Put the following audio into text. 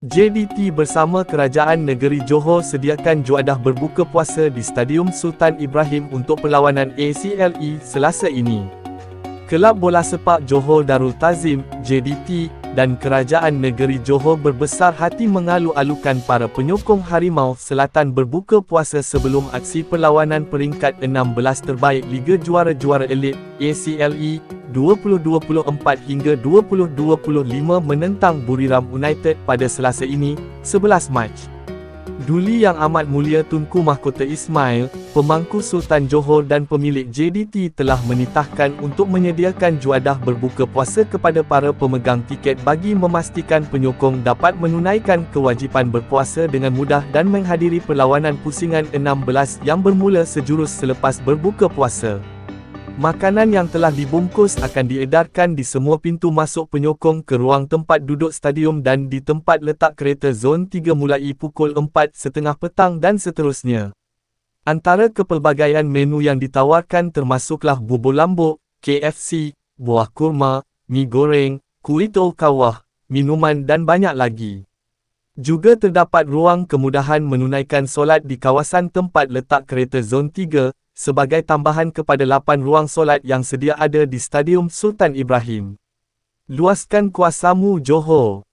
JDT bersama Kerajaan Negeri Johor sediakan juadah berbuka puasa di Stadium Sultan Ibrahim untuk perlawanan ACLE Selasa ini. Kelab Bola Sepak Johor Darul Ta'zim, JDT, dan Kerajaan Negeri Johor berbesar hati mengalu-alukan para penyokong Harimau Selatan berbuka puasa sebelum aksi perlawanan peringkat 16 terbaik Liga Juara-Juara Elit, ACLE, 2024 hingga 2025 menentang Buriram United pada Selasa ini, 11 Mac. Duli Yang Amat Mulia Tunku Mahkota Ismail, Pemangku Sultan Johor dan pemilik JDT telah menitahkan untuk menyediakan juadah berbuka puasa kepada para pemegang tiket bagi memastikan penyokong dapat menunaikan kewajipan berpuasa dengan mudah dan menghadiri perlawanan pusingan 16 yang bermula sejurus selepas berbuka puasa. Makanan yang telah dibungkus akan diedarkan di semua pintu masuk penyokong ke ruang tempat duduk stadium dan di tempat letak kereta Zon 3 mulai pukul 4:30 petang dan seterusnya. Antara kepelbagaian menu yang ditawarkan termasuklah bubur lambuk, KFC, buah kurma, mi goreng, kulit kawah, minuman dan banyak lagi. Juga terdapat ruang kemudahan menunaikan solat di kawasan tempat letak kereta Zon 3, sebagai tambahan kepada 8 ruang solat yang sedia ada di Stadium Sultan Ibrahim. Luaskan kuasamu Johor.